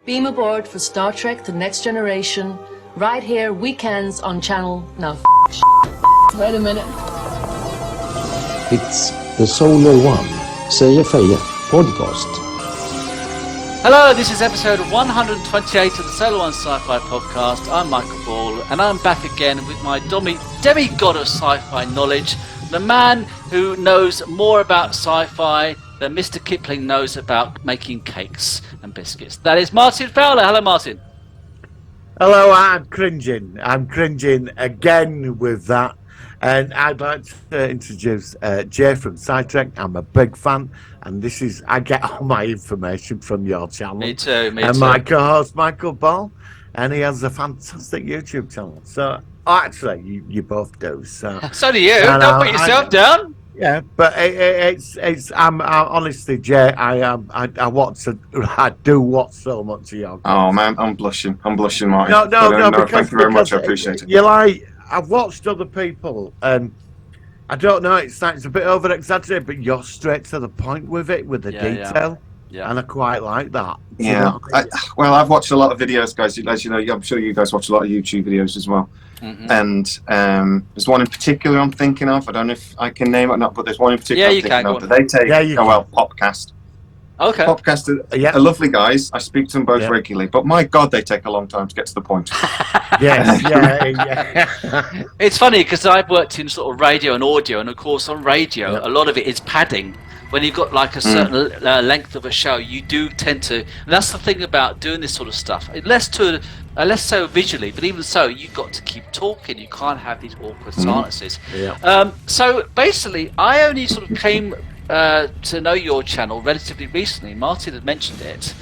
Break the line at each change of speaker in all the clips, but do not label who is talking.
Beam aboard for Star Trek: The Next Generation, right here, weekends on channel... No, wait a minute.
It's the Solar One, Sci-Fi podcast.
Hello, this is episode 128 of the Solar One Sci-Fi podcast. I'm Michael Ball, and I'm back again with my demigod of sci-fi knowledge, the man who knows more about sci-fi than Mr. Kipling knows about making cakes and biscuits. That is Martin Fowler. Hello, Martin.
Hello, I'm cringing. I'm cringing again with that. And I'd like to introduce Jay from Sci-Trek. I'm a big fan, and I get all my information from your channel.
Me too,
and my co-host, Michael Ball, and he has a fantastic YouTube channel. So, actually, you both do. So
do you. Don't put yourself down.
Yeah, but I'm honestly, Jay, I do watch so much of your.
Oh man, I'm blushing, Martin.
No, because,
thank you very much. I appreciate it.
You're like, I've watched other people, and I don't know, it's a bit over exaggerated, but you're straight to the point with it, with the detail. Yeah. And I quite like that.
Yeah. Well, I've watched a lot of videos, guys. As you know, I'm sure you guys watch a lot of YouTube videos as well. Mm-hmm. And there's one in particular I'm thinking of. I don't know if I can name it or not, but there's one in particular I'm thinking of. They take, Popcast.
Okay.
Popcast are lovely guys. I speak to them both regularly, but my God, they take a long time to get to the point.
Yes,
It's funny because I've worked in sort of radio and audio, and of course on radio, a lot of it is padding. When you've got like a certain length of a show, you do tend to, and that's the thing about doing this sort of stuff. Less so visually, but even so, you've got to keep talking. You can't have these awkward silences. Yeah. So basically, I only sort of came to know your channel relatively recently. Martin had mentioned it,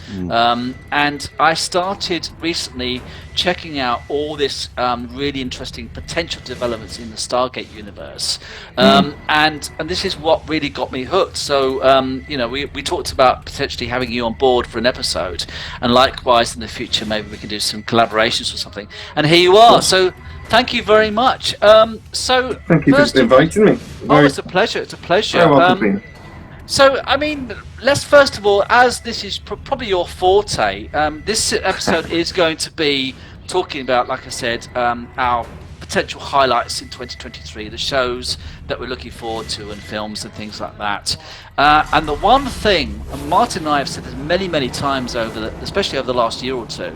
and I started recently checking out all this really interesting potential developments in the Stargate universe, and this is what really got me hooked. So we talked about potentially having you on board for an episode, and likewise in the future maybe we can do some collaborations or something. And here you are. So thank you very much. So
thank you for inviting me.
It's a pleasure. It's a pleasure.
Very welcome.
So, I mean, let's first of all, as this is probably your forte, this episode is going to be talking about, like I said, our potential highlights in 2023, the shows that we're looking forward to and films and things like that. And the one thing, and Martin and I have said this many, many times especially over the last year or two,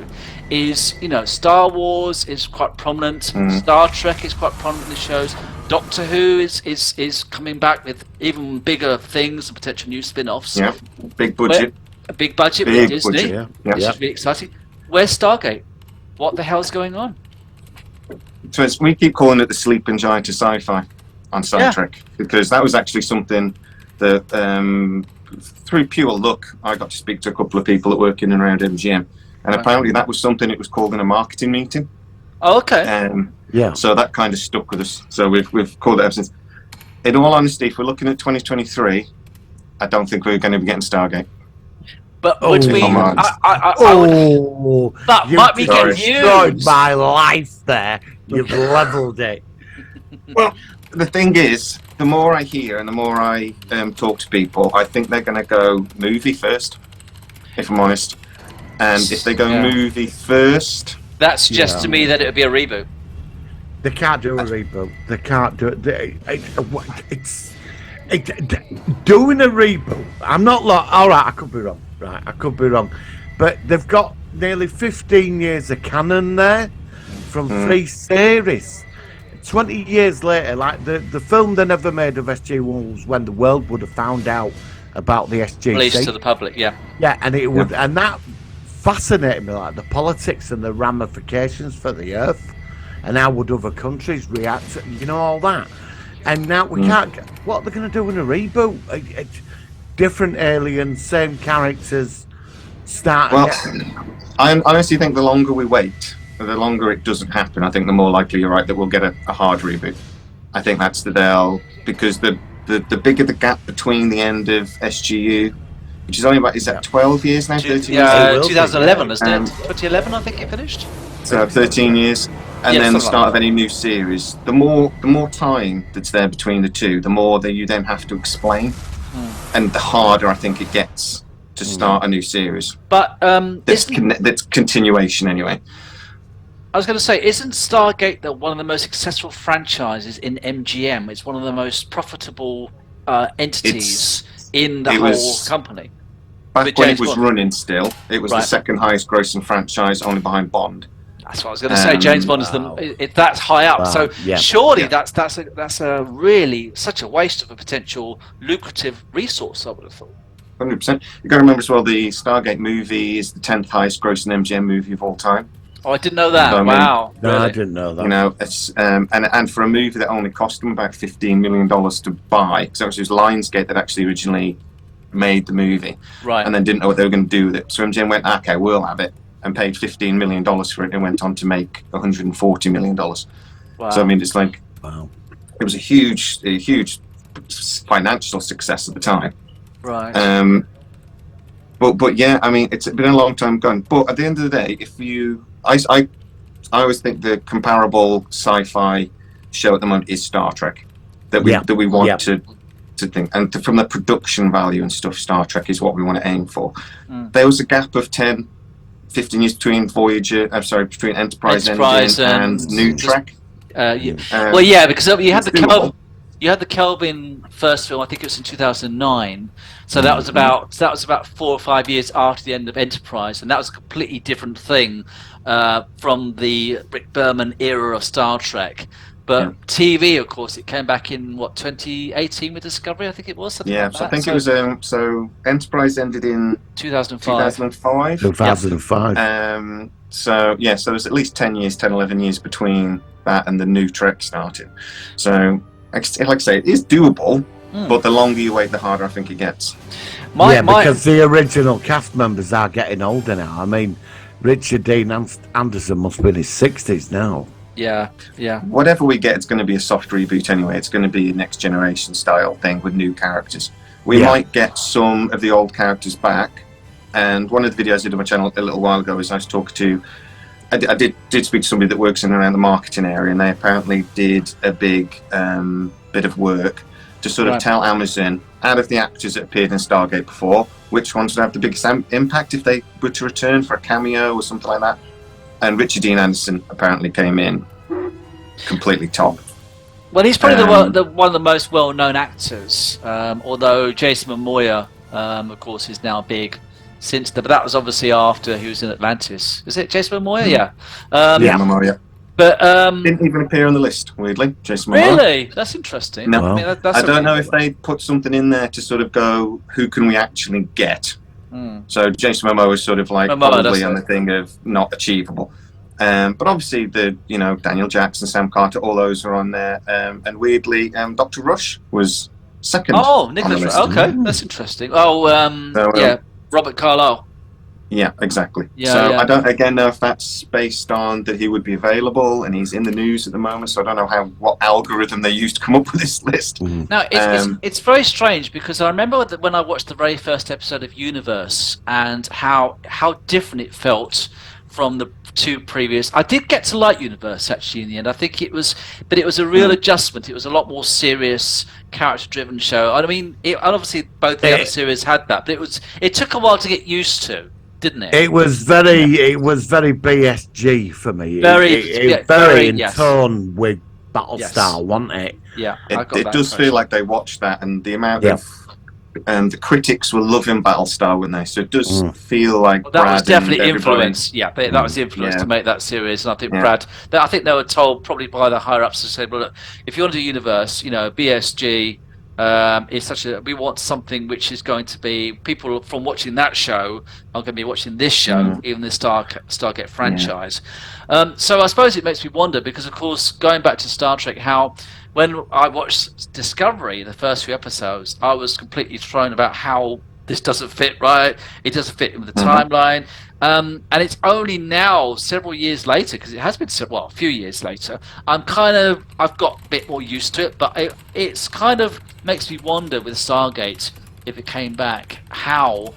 is, Star Wars is quite prominent, Star Trek is quite prominent in the shows, Doctor Who is coming back with even bigger things and potential new spin-offs.
Yeah, big budget.
A big budget with Disney,
budget,
which is really exciting. Where's Stargate? What the hell's going on?
So we keep calling it the sleeping giant of sci-fi on Sci-Trek, because that was actually something that, through pure luck, I got to speak to a couple of people that work in and around MGM, and apparently that was something it was called in a marketing meeting.
Oh, okay.
So that kind of stuck with us. So we've called it ever since. In all honesty, if we're looking at 2023, I don't think we're going to be getting Stargate.
But would we? But might we get you?
Destroyed my life there. You've leveled it.
Well, the thing is, the more I hear and the more I talk to people, I think they're going to go movie first, if I'm honest. And if they go movie first,
that suggests to me that it would be a reboot.
They can't do a reboot. They can't do it. Doing a reboot. I'm not all right. I could be wrong. Right, I could be wrong. But they've got nearly 15 years of canon there from 3 series. 20 years later, like the film they never made of SG-1 was when the world would have found out about the SG.
Released to the public, yeah.
Yeah, and it would, and that fascinated me, like the politics and the ramifications for the Earth, and how would other countries react, all that. And now we can't. What are they going to do in a reboot? Different aliens, same characters.
Well, I honestly think the longer we wait, the longer it doesn't happen. I think the more likely you're right that we'll get a hard reboot. I think that's because the bigger the gap between the end of SGU, which is only about 12 years now, 13 years?
2011, isn't it? 2011, I think it finished.
So 13 years. And then the start of any new series, the more time that's there between the two, the more that you then have to explain, and the harder I think it gets. to start a new series.
But
That's continuation anyway.
I was going to say, isn't Stargate one of the most successful franchises in MGM? It's one of the most profitable entities in the whole company.
Back when it was running still, it was the second highest grossing franchise, only behind Bond.
That's what I was going to say. James Bond is that's high up. So surely that's a really such a waste of a potential lucrative resource, I would have thought.
100%. You've got to remember as well, the Stargate movie is the 10th highest grossing MGM movie of all time.
Oh, I didn't know that.
So,
wow.
No,
really?
I didn't know that.
You know, it's and for a movie that only cost them about $15 million to buy, because it was Lionsgate that actually originally made the movie,
right?
And then didn't know what they were going to do with it. So MGM went, okay, we'll have it, and paid $15 million for it, and went on to make $140 million. Wow. So I mean, it's like, wow, it was a huge financial success at the time.
Right.
But yeah, I mean, it's been a long time going. But at the end of the day, if you, I always think the comparable sci-fi show at the moment is Star Trek. That we want to think, and from the production value and stuff, Star Trek is what we want to aim for. There was a gap of 10, 15 years between between Enterprise and New Trek.
Well, yeah, because you had the Kelvin first film. I think it was in 2009. So that was about 4 or 5 years after the end of Enterprise, and that was a completely different thing from the Rick Berman era of Star Trek. But TV, of course, it came back in 2018 with Discovery, I think it was.
Yeah, so I think it was. So Enterprise ended in
2005.
2005. So there's at least 10, 11 years between that and the new Trek starting. So, like I say, it is doable, but the longer you wait, the harder I think it gets.
Because the original cast members are getting older now. I mean, Richard Dean Anderson must be in his 60s now.
Yeah.
Whatever we get, it's going to be a soft reboot anyway. It's going to be a next generation style thing with new characters. We might get some of the old characters back. And one of the videos I did on my channel a little while ago is I was talking to, I did speak to somebody that works in and around the marketing area, and they apparently did a big bit of work to sort of tell Amazon, out of the actors that appeared in Stargate before, which ones would have the biggest impact if they were to return for a cameo or something like that. And Richard Dean Anderson apparently came in completely top.
Well, he's probably one of the most well-known actors, although Jason Momoa, of course, is now big since but that was obviously after he was in Atlantis. Is it Jason Momoa? Yeah.
Momoa.
But
didn't even appear on the list, weirdly. Jason Momoa.
Really? That's interesting.
No,
I mean, that's
I don't know if they put something in there to sort of go, who can we actually get? So Jason Momoa is sort of like probably on the thing of not achievable. But obviously Daniel Jackson, Sam Carter, all those are on there. And weirdly, Dr. Rush was second.
Oh, Nicholas Rush. Okay, that's interesting. Oh, Robert Carlyle.
Yeah, exactly.
Yeah,
I don't know if that's based on that he would be available, and he's in the news at the moment. So I don't know what algorithm they used to come up with this list.
No, it's very strange because I remember when I watched the very first episode of Universe and how different it felt from the two previous. I did get to like Universe actually in the end. I think it was a real adjustment. It was a lot more serious, character-driven show. I mean, obviously both the other series had that, but it took a while to get used to. Didn't it?
It was very BSG for me. Very in tone with Battlestar, wasn't it?
Yeah,
it does feel like they watched that, and the amount of the critics were loving Battlestar, weren't they? So it does feel like
that was definitely influence. Yeah, that was the influence to make that series. And I think Brad, I think they were told probably by the higher ups to say, "Well, look, if you want to do Universe, BSG." We want something which is going to be people from watching that show are going to be watching this show, even the Stargate franchise. So I suppose it makes me wonder because, of course, going back to Star Trek, how when I watched Discovery, the first few episodes, I was completely thrown about how this doesn't fit right. It doesn't fit with the timeline. And it's only now, several years later, because it has been a few years later, I've got a bit more used to it, but it's kind of makes me wonder with Stargate, if it came back, how,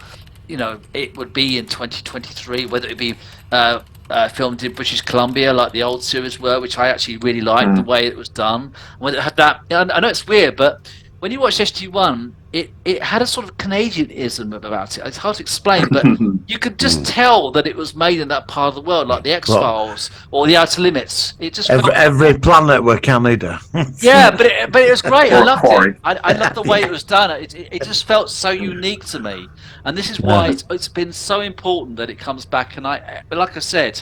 it would be in 2023, whether it would be filmed in British Columbia like the old series were, which I actually really liked the way it was done. Whether it had that, I know it's weird, but when you watch SG-1, it had a sort of Canadianism about it. It's hard to explain, but you could just tell that it was made in that part of the world, like the X-Files or the Outer Limits. It just
every planet were Canada.
yeah, but it was great. I
Or
loved
Quarry.
it. I loved the way it was done. It just felt so unique to me, and this is why it's been so important that it comes back. And like I said,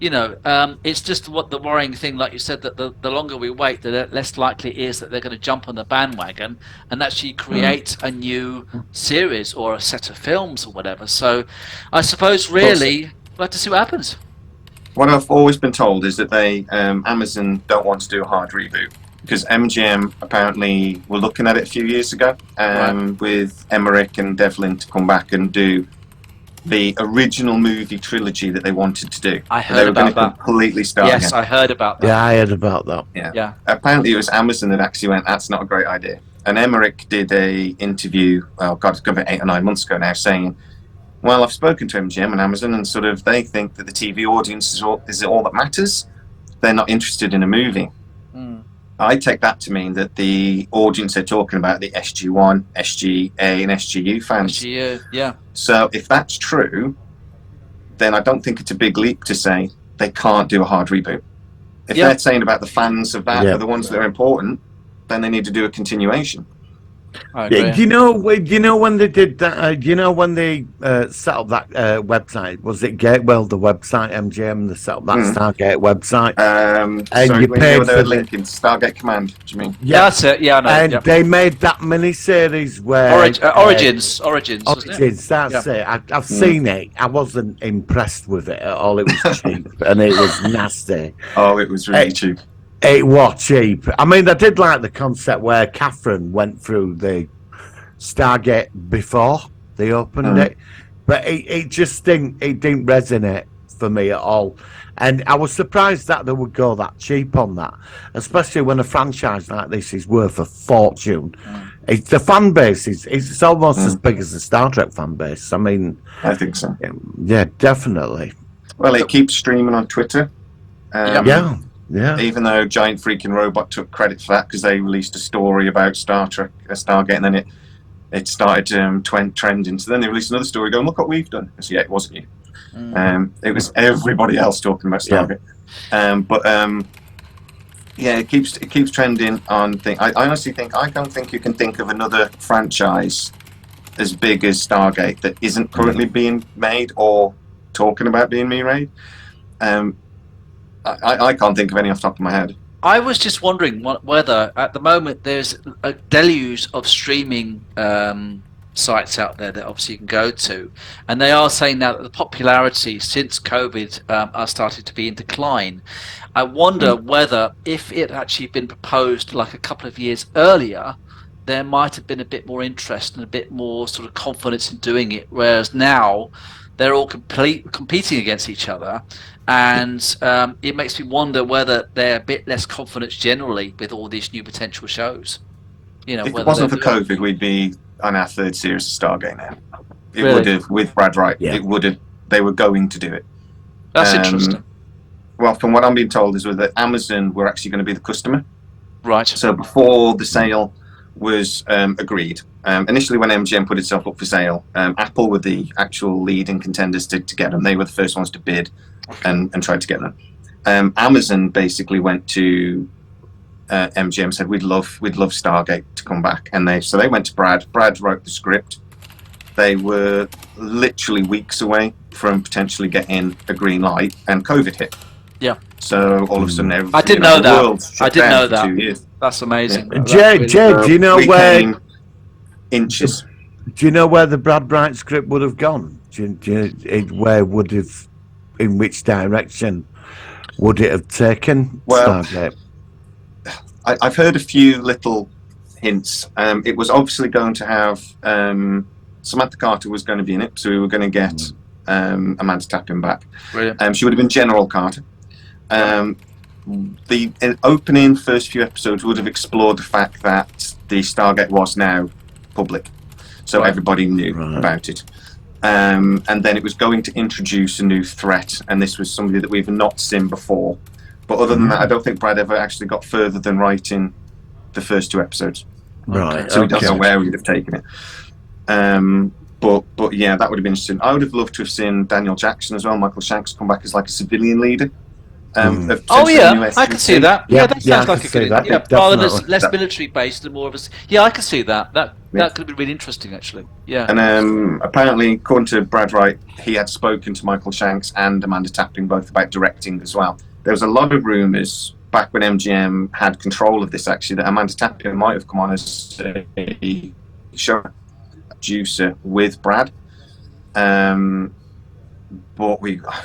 you know, it's just what the worrying thing, like you said, that the longer we wait, the less likely it is that they're going to jump on the bandwagon and actually create a new series or a set of films or whatever. So I suppose really we'll have to see what happens.
What I've always been told is that they Amazon don't want to do a hard reboot because MGM apparently were looking at it a few years ago with Emmerich and Devlin to come back and do the original movie trilogy that they wanted to do.
I heard
they were
about
going to completely start
Yes,
again.
I heard about that.
Yeah, I heard about that.
Yeah. Apparently it was Amazon that actually went, that's not a great idea. And Emmerich did a interview, it's going to be 8 or 9 months ago now, saying, well, I've spoken to MGM and Amazon and sort of they think that the TV audience is all that matters. They're not interested in a movie. I take that to mean that the audience they're talking about, the SG1, SGA and SGU fans.
SGU, yeah.
So if that's true, then I don't think it's a big leap to say they can't do a hard reboot. If they're saying about the fans of that are the ones that are important, then they need to do a continuation.
Yeah, do you know when they did that? Do you know when they set up that website? Was it Gatewell, the website, MGM? They set up that Stargate website,
and
you
you
paid for
link in Stargate Command. Do you mean?
Yeah, that's it. Yeah, I know.
And they made that mini-series where
Origins, wasn't it?
That's it. I've seen it. I wasn't impressed with it at all. It was cheap and it was nasty.
Oh, it was really cheap.
It was cheap. I mean, I did like the concept where Catherine went through the Stargate before they opened it, but it just didn't resonate for me at all. And I was surprised that they would go that cheap on that, especially when a franchise like this is worth a fortune. The fan base it's almost as big as the Star Trek fan base. I mean,
I think so.
Yeah, definitely.
Well, it keeps streaming on Twitter.
Yeah.
Even though Giant Freaking Robot took credit for that because they released a story about Star Trek, Stargate, and then it started trending. So then they released another story going, look what we've done. So yeah, it wasn't you. It was everybody else talking about Stargate. It keeps trending on thing. I honestly don't think you can think of another franchise as big as Stargate that isn't currently being made or talking about being made. I can't think of any off the top of my head.
I was just wondering whether at the moment there's a deluge of streaming sites out there that obviously you can go to, and they are saying now that the popularity since COVID are started to be in decline. I wonder whether if it had actually been proposed like a couple of years earlier, there might have been a bit more interest and a bit more sort of confidence in doing it, whereas now they're all competing against each other, and it makes me wonder whether they're a bit less confident generally with all these new potential shows. You know,
if it wasn't for COVID, we'd be on our 3rd series of Stargate now. It would have, with Brad Wright. It would have. They were going to do it.
That's interesting.
Well, from what I'm being told is that Amazon were actually going to be the customer.
Right.
So before the sale was agreed, initially when MGM put itself up for sale, Apple were the actual leading contenders to get them. They were the first ones to bid and tried to get them. Amazon basically went to MGM, said we'd love Stargate to come back, and they went to Brad. Brad wrote the script. They were literally weeks away from potentially getting a green light, and COVID hit.
Yeah.
So all of a sudden, everything,
I didn't know
the world
that.
shut
I didn't
down
know
for
that.
2 years.
That's amazing.
Yeah.
Jed, do you know
we
where?
came inches.
Do you know where the Brad Wright script would have gone? Where would have, in which direction would it have taken Stargate?
I've heard a few little hints. It was obviously going to have Samantha Carter was going to be in it, so we were going to get Amanda Tapping back.
Brilliant.
She would have been General Carter. The opening first few episodes would have explored the fact that the Stargate was now public, so everybody knew about it. And then it was going to introduce a new threat, and this was somebody that we've not seen before. But other than that, I don't think Brad ever actually got further than writing the first 2 episodes.
Right.
So he doesn't know
Okay.
where he'd have taken it. But yeah, that would have been interesting. I would have loved to have seen Daniel Jackson as well, Michael Shanks, come back as like a civilian leader. Of
Oh
potentially the new
yeah, I can see
SGC.
that.
Yeah,
Yeah, that
yeah,
sounds
I
like
can
a
see
good
that,
yeah. Rather than
definitely.
less military based and more of a yeah, I can see that. That
Yeah.
could be really interesting actually. Yeah.
And apparently, according to Brad Wright, he had spoken to Michael Shanks and Amanda Tapping both about directing as well. There was a lot of rumours back when MGM had control of this, actually, that Amanda Tapping might have come on as a show producer with Brad. But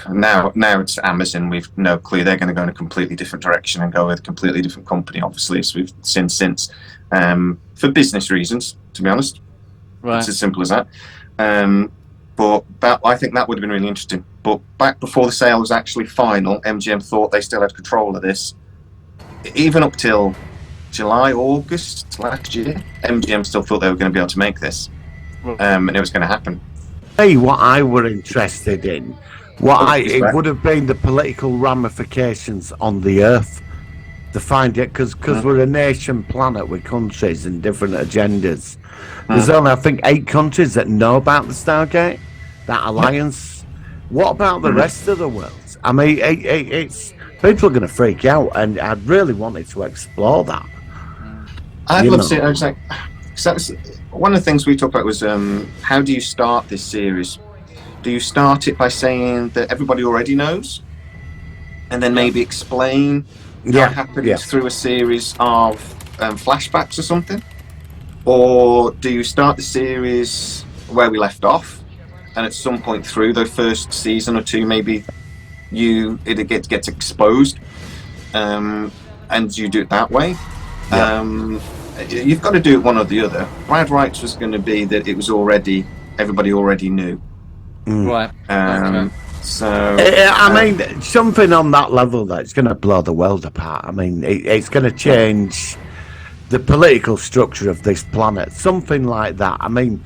now it's Amazon. We've no clue. They're going to go in a completely different direction and go with a completely different company, obviously, as we've seen since, for business reasons, to be honest.
Right.
It's as simple as that. But I think that would have been really interesting. But back before the sale was actually final, MGM thought they still had control of this. Even up till July, August last year, MGM still thought they were going to be able to make this. And it was going to happen.
Hey, what I were interested in,
It's
it
right.
would have been the political ramifications on the Earth to find it, because we're a nation planet with countries and different agendas. There's only, I think, 8 countries that know about the Stargate, that alliance. What about the rest of the world? I mean, it's people are going to freak out, and I really wanted to explore that.
I'd
You
love to see it.
know.
I was like, so that's one of the things we talked about was how do you start this series? Do you start it by saying that everybody already knows, and then maybe explain how it happened through a series of flashbacks or something? Or do you start the series where we left off, and at some point through the first season or two, maybe it gets exposed, and you do it that way? You've got to do it one or the other. Brad Wright's was going to be that it was everybody already knew.
Right. Okay.
So
I mean, something on that level that's going to blow the world apart. I mean, it's going to change the political structure of this planet. Something like that. I mean,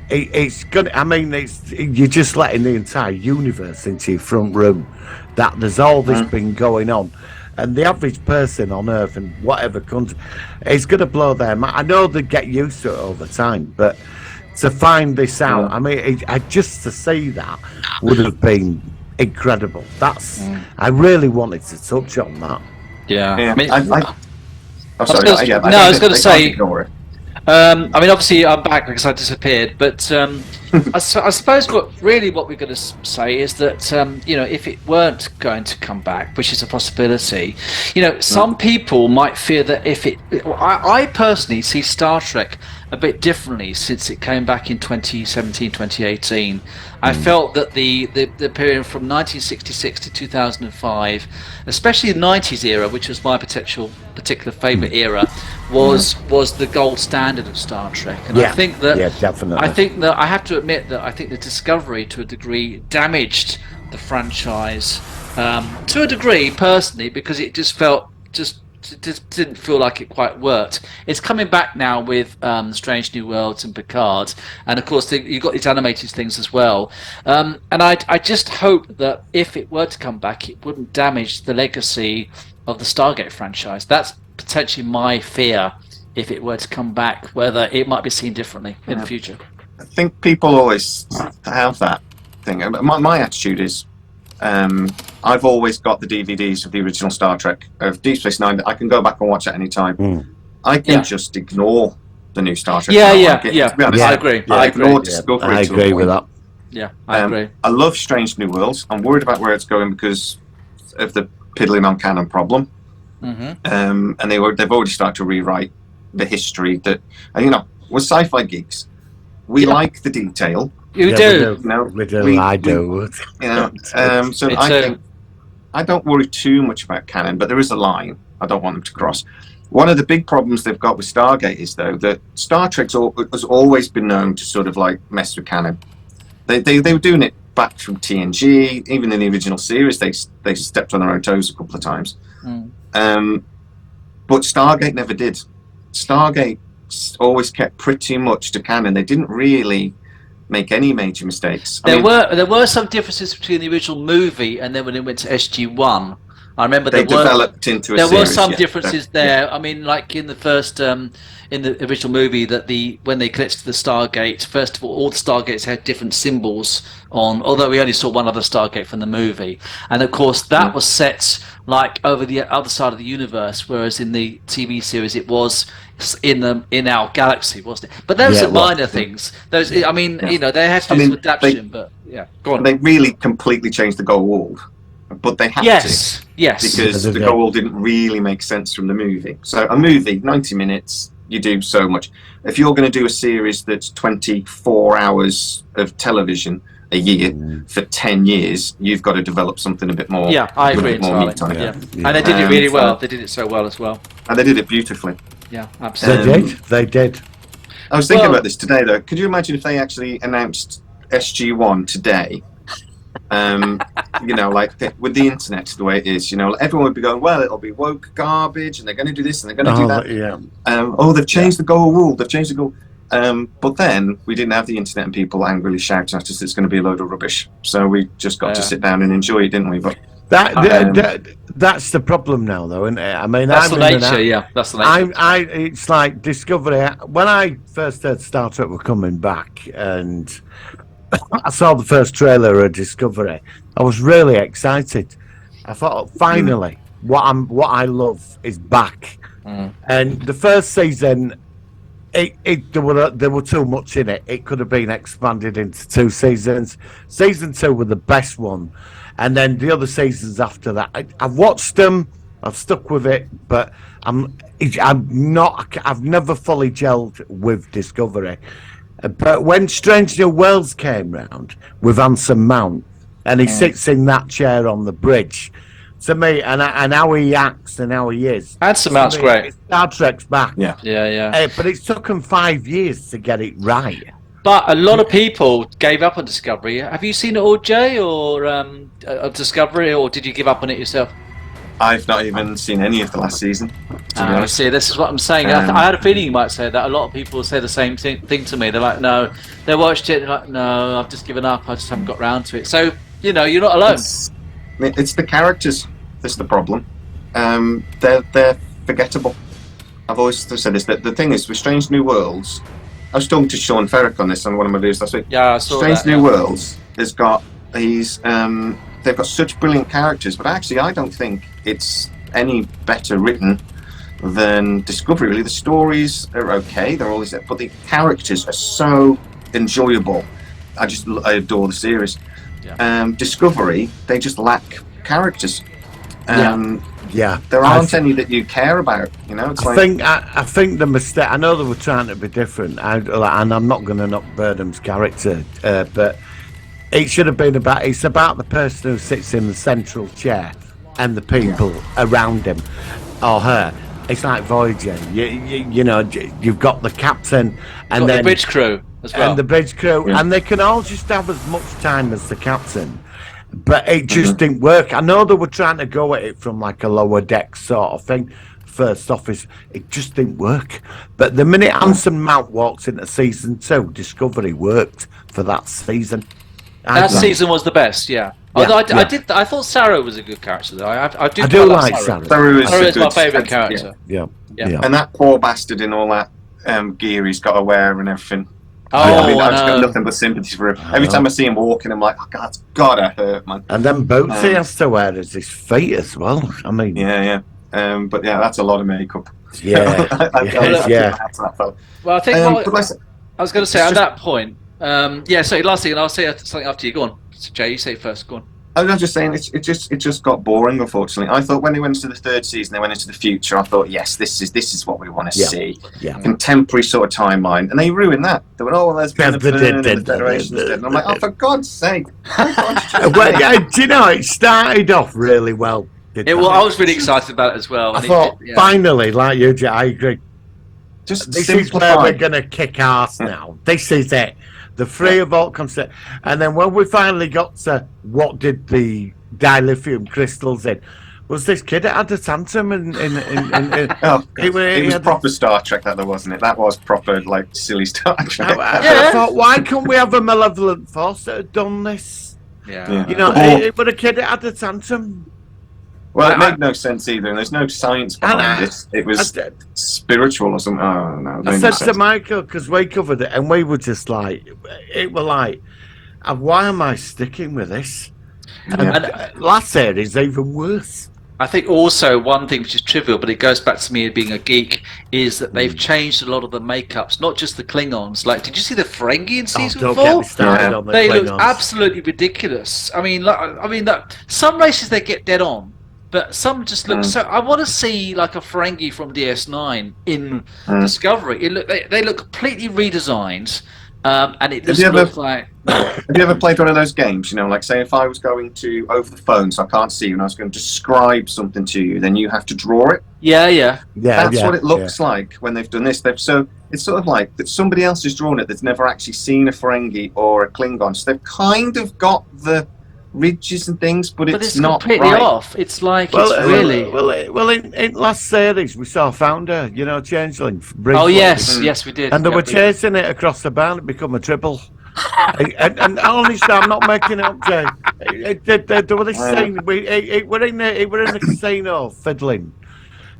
it's good. I mean, you're just letting the entire universe into your front room. That there's all this been going on. And the average person on Earth and whatever country, it's going to blow their mind. I know they get used to it over time, but to find this out, I mean, just to see that would have been incredible. I really wanted to touch on that.
Yeah.
yeah,
I mean,
I'm sorry.
I was going to say.
Ignore it.
I mean, obviously, I'm back because I disappeared. But I suppose what we're going to say is that if it weren't going to come back, which is a possibility, some people might fear that I personally see Star Trek a bit differently since it came back in 2017, 2018. I felt that the period from 1966 to 2005, especially the 90s era, which was my particular favourite era, was the gold standard of Star Trek. And I think that
definitely.
I think that I have to admit that I think the Discovery, to a degree, damaged the franchise to a degree personally, because it just didn't feel like it quite worked. It's coming back now with Strange New Worlds and Picard, and of course you've got these animated things as well. And I just hope that if it were to come back, it wouldn't damage the legacy of the Stargate franchise. That's potentially my fear. If it were to come back, whether it might be seen differently in the future.
I think people always have that thing. My attitude is, I've always got the DVDs of the original Star Trek, of Deep Space Nine. I can go back and watch at any time. I can just ignore the new Star Trek. To be honest,
I agree.
I ignore Discovery.
I agree with that.
Yeah, I agree.
I love Strange New Worlds. I'm worried about where it's going because of the piddling on canon problem. And they've already started to rewrite the history that, we're sci-fi geeks. We like the detail.
You do.
We do. I do.
So I think I don't worry too much about canon, but there is a line I don't want them to cross. One of the big problems they've got with Stargate is, though, that Star Trek has always been known to sort of like mess with canon. They were doing it back from TNG. Even in the original series, they stepped on their own toes a couple of times. But Stargate never did. Stargate always kept pretty much to canon. They didn't really make any major mistakes.
There were some differences between the original movie and then when it went to SG-1. I remember
They developed into a
there
series.
were some
yeah,
differences there. I mean, like in the first, in the original movie, that when they collected the Stargate, first of all the Stargates had different symbols on. Although we only saw one other Stargate from the movie, and of course that was set like over the other side of the universe, whereas in the TV series it was in our galaxy, wasn't it? But those are minor things. Those, I mean, you know, they had to do some adaptation, but yeah, go on.
They really completely changed the Goa'uld. But they had to,
yes,
because the Goa'uld didn't really make sense from the movie. So a movie, 90 minutes, you do so much. If you're going to do a series that's 24 hours of television a year for 10 years, you've got to develop something a bit more.
Yeah, I agree.
More meat time.
Yeah. And they did it really well. They did it so well as well.
And they did it beautifully.
Yeah, absolutely.
They did.
I was thinking about this today, though. Could you imagine if they actually announced SG-1 today? You know, like with the internet the way it is, you know, everyone would be going, well, it'll be woke garbage, and they're going to do this and they're going to do that.
Yeah.
They've changed the Goa'uld. They've changed the Goa'uld. But then we didn't have the internet and people angrily shouting at us it's going to be a load of rubbish. So we just got to sit down and enjoy it, didn't we? But
that's the problem now, though, isn't it? I mean,
that's the nature. Yeah, that's the nature.
It's like Discovery. When I first heard Star Trek were coming back, and I saw the first trailer of Discovery, I was really excited. I thought, finally, what I love is back. And the first season, there were too much in it. It could have been expanded into 2 seasons. Season 2 were the best one, and then the other seasons after that, I've watched them. I've stuck with it, but I've never fully gelled with Discovery. But when Strange New Worlds came round with Anson Mount, and he sits in that chair on the bridge, to me, and how he acts and how he is.
Anson Mount's great.
Star Trek's back.
Yeah.
But it's took him 5 years to get it right.
But a lot of people gave up on Discovery. Have you seen it all, Jay, or Discovery, or did you give up on it yourself?
I've not even seen any of the last season.
See, this is what I'm saying. I had a feeling you might say that. A lot of people say the same thing to me. They're like, no, they watched it. They're like, no, I've just given up. I just haven't got round to it. So, you know, you're not alone.
It's the characters that's the problem. They're forgettable. I've always said this. That the thing is, with Strange New Worlds, I was talking to Sean Ferrick on this on one of my videos last week.
Yeah, I saw
Strange New Worlds has got they've got such brilliant characters, but actually I don't think it's any better written than Discovery. Really, the stories are okay, they're always there, but the characters are so enjoyable. I adore the series. Discovery, they just lack characters. There aren't any that you care about. You know,
I think the mistake. I know they were trying to be different, and I'm not going to knock Burnham's character, but it should have been about. It's about the person who sits in the central chair and the people around him or her. It's like Voyager. You know, you've got the captain and then
the bridge crew as well,
and the bridge crew, and they can all just have as much time as the captain. But it just didn't work. I know they were trying to go at it from like a lower deck sort of thing. First office, it just didn't work. But the minute Anson Mount walks into season 2, Discovery worked for that season.
That season was the best, I thought Sarah was a good character though. I
do like Sarah. Sarah is
my favourite character.
Yeah.
And that poor bastard in all that gear he's got to wear and everything.
I've
just got nothing but sympathy for him. Every time I see him walking, I'm like, oh, God, it's gotta hurt, man.
And then boots he has to wear as his feet as well. I mean,
but that's a lot of makeup.
Well, I think I was going to say at that point. So last thing, and I'll say something after you. Go on, Jay. You say it first. Go on.
I was just saying, it just got boring. Unfortunately, I thought when they went into the 3rd season, they went into the future. I thought, yes, this is what we want to see. Contemporary sort of timeline, and they ruined that. They went, oh, well, there's been the Federation's dead. And I'm like, oh, for God's sake!
Do you know it started off really well?
I was really excited about it as well.
I thought finally, like you, Jay, I agree.
Just
this is where we're going to kick ass now. This is it. The free of all concept, and then when we finally got to what did the dilithium crystals in, was this kid that had a tantrum
it was proper Star Trek, that wasn't it? That was proper like silly Star Trek.
I thought, why can't we have a malevolent force that had done this? You know, it was a kid that had a tantrum.
Well, it made no sense either, and there's no science behind it. It was spiritual or something. Oh, no.
I said to Michael, because we covered it, and we were just like, why am I sticking with this? And last series, even worse.
I think also one thing which is trivial, but it goes back to me being a geek, is that they've changed a lot of the makeups, not just the Klingons. Like, did you see the Ferengi in season 4?
Don't get me started on the
They
Klingons.
look absolutely ridiculous. I mean, some races they get dead on, but some just look so. I want to see like a Ferengi from DS9 in Discovery. They look completely redesigned. And it just looks like.
Have you ever played one of those games? You know, like say if I was going to over the phone, so I can't see you, and I was going to describe something to you, then you have to draw it.
Yeah.
That's what it looks like when they've done this. So it's sort of like that somebody else has drawn it that's never actually seen a Ferengi or a Klingon. So they've kind of got the ridges and things, but it's not
completely
right.
off. It's like it's really.
Well, in last series we saw Founder, Changeling. Briefly.
Oh yes, we did.
And they were chasing it across the barn. It become a triple. and honestly, I'm not making it up, Jay. There was this scene. We're in the casino fiddling,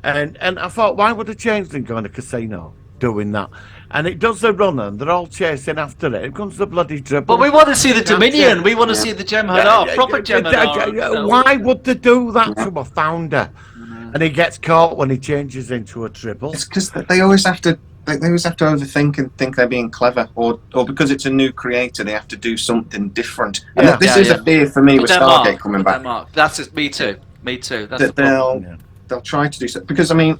and I thought, why would a changeling go in a casino doing that? And it does the run, and they're all chasing after it. It comes the bloody dribble.
But we want to see the Dominion. We want to see the Jem'Hadar, proper Jem'Hadar.
Why would they do that to a Founder? And he gets caught when he changes into a triple.
It's because they always have to. They always have to overthink and think they're being clever, or because it's a new creator, they have to do something different. And this is a fear for me with Stargate coming back.
That's just me too. That's
that they'll try to do so, because I mean.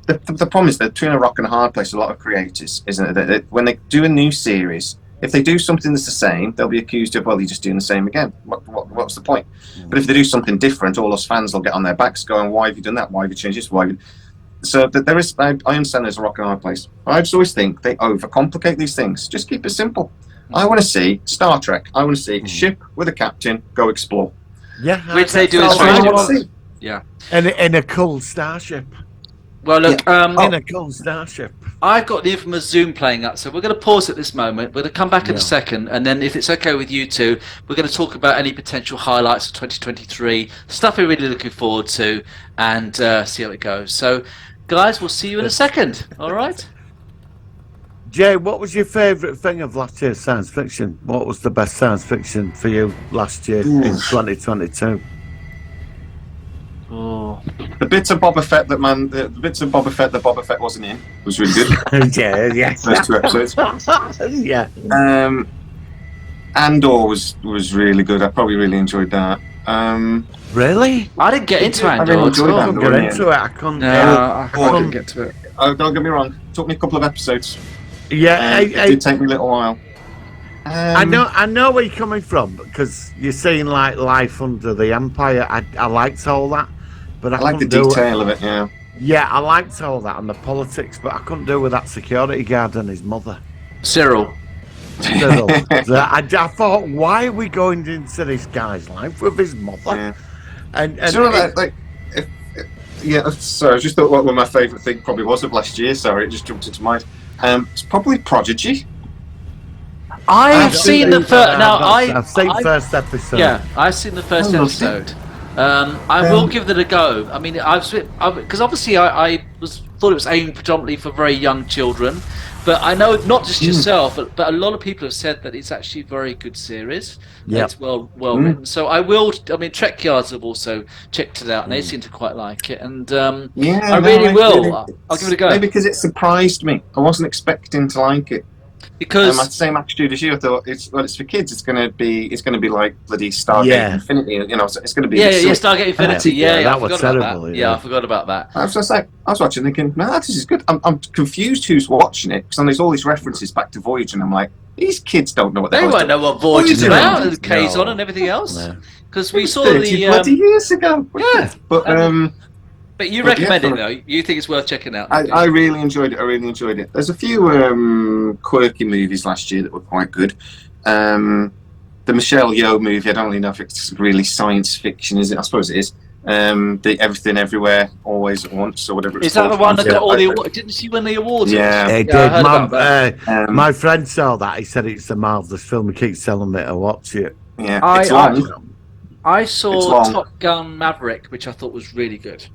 The problem is they're between a rock and a hard place. A lot of creators, isn't it? That when they do a new series, if they do something that's the same, they'll be accused of, well, you're just doing the same again. What's the point? But if they do something different, all us fans will get on their backs, going, "Why have you done that? Why have you changed this? Why?" So there is. I understand there's a rock and a hard place. I just always think they overcomplicate these things. Just keep it simple. I want to see Star Trek. I want to see a ship with a captain go explore.
Yeah,
which they do as Yeah,
and in a cool starship.
Well, look,
in a cool starship.
I've got the infamous Zoom playing up, so we're going to pause at this moment. We're going to come back in a second, and then if it's okay with you two, we're going to talk about any potential highlights of 2023, stuff we're really looking forward to, and see how it goes. So, guys, we'll see you in a second. All right?
Jay, what was your favourite thing of last year's science fiction? What was the best science fiction for you last year in 2022?
Oh.
The bits of Boba Fett that Boba Fett wasn't in was really good.
yeah.
First 2 episodes.
Yeah.
Andor was really good. I probably really enjoyed that.
Really?
I didn't get into Andor.
I really enjoyed
I couldn't
Andor.
get into it. I couldn't.
I couldn't get to it.
Oh, don't get me wrong. It took me a couple of episodes.
Yeah,
it did take me a little while.
I know where you're coming from, because you're saying like Life Under the Empire. I liked all that, but I
like the
couldn't do
detail of it. Yeah.
Yeah, I liked all that and the politics, but I couldn't do with that security guard and his mother.
Cyril.
I thought, why are we going into this guy's life with his mother?
Yeah.
And
sorry, I just thought what my favourite thing probably was of last year. Sorry, it just jumped into mind. It's probably Prodigy.
I've seen the first. Now
I've seen first episode.
Yeah, I've seen the first episode. I will give it a go. I mean, because obviously I thought it was aimed predominantly for very young children, but I know not just yourself, but a lot of people have said that it's actually a very good series. Yeah, it's well written. So I will. I mean, Trek Yards have also checked it out, and they seem to quite like it. And I really will. I'll give it a go.
Maybe because it surprised me. I wasn't expecting to like it.
Because
my same attitude as you, I thought it's for kids. It's going to be like bloody Stargate Infinity. So it's going to be
Stargate Infinity. Yeah,
that was terrible.
Yeah, I forgot about that.
I was watching, thinking, man, this is good. I'm confused who's watching it, because there's all these references back to Voyager, and I'm like, these kids don't know what
they won't know what Voyager's about, and K's on and everything else. Because we saw
30 bloody years ago.
Yeah, but you recommend it though? You think it's worth checking out?
I really enjoyed it. There's a few quirky movies last year that were quite good. The Michelle Yeoh movie, I don't really know if it's really science fiction, is it? I suppose it is. The Everything Everywhere Always at Once, or whatever it's called.
Is that the one that got all the awards? Didn't she win the awards?
Yeah,
it did. My friend saw that. He said it's a marvellous film. He keeps telling me to watch it.
Yeah, it's long.
I
It's
saw
long.
Top Gun Maverick, which I thought was really good.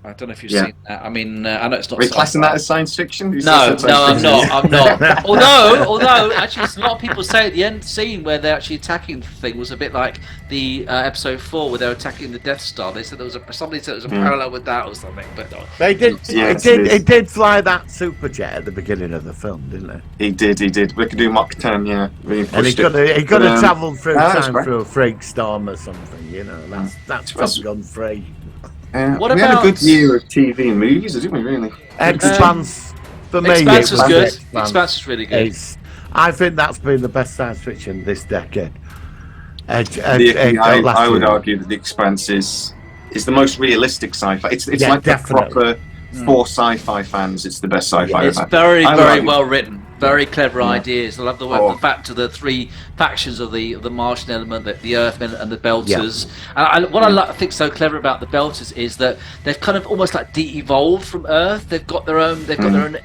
I don't know if you've
Yeah.
seen that. I mean, I know it's not.
Are we classing
sci-fi.
that as science fiction? You
No,
said science
no,
fiction.
I'm not. Although, actually, a lot of people say the end scene where they're actually attacking the thing was a bit like the episode 4 where they're attacking the Death Star. They said somebody said there was a parallel with that or something, but no.
They did.
Yes,
it did fly that superjet at the beginning of the film, didn't it?
He did. We could do Mach 10, yeah. Really
And he
pushed it.
could have
But,
travelled through
no, that's
time
great.
through a freak storm or something. You know, that's Top Gun 3.
What
we had a
about-
good year of TV and movies, didn't we, really?
Expanse for me.
Expanse
it
was good.
Expanse.
Expanse was really good.
I think that's been the best science fiction this decade.
I
Last
would
year.
argue that The Expanse is the most realistic sci-fi. It's
Yeah,
like
definitely.
the proper for sci-fi fans. It's the best sci-fi.
It's
I've had.
very,
I
very
like-
well written. Very clever ideas. I love
Oh.
the fact of the three factions of the Martian element, the Earthmen and the Belters. And what I think so clever about the Belters is that they've kind of almost like de-evolved from Earth. They've got their own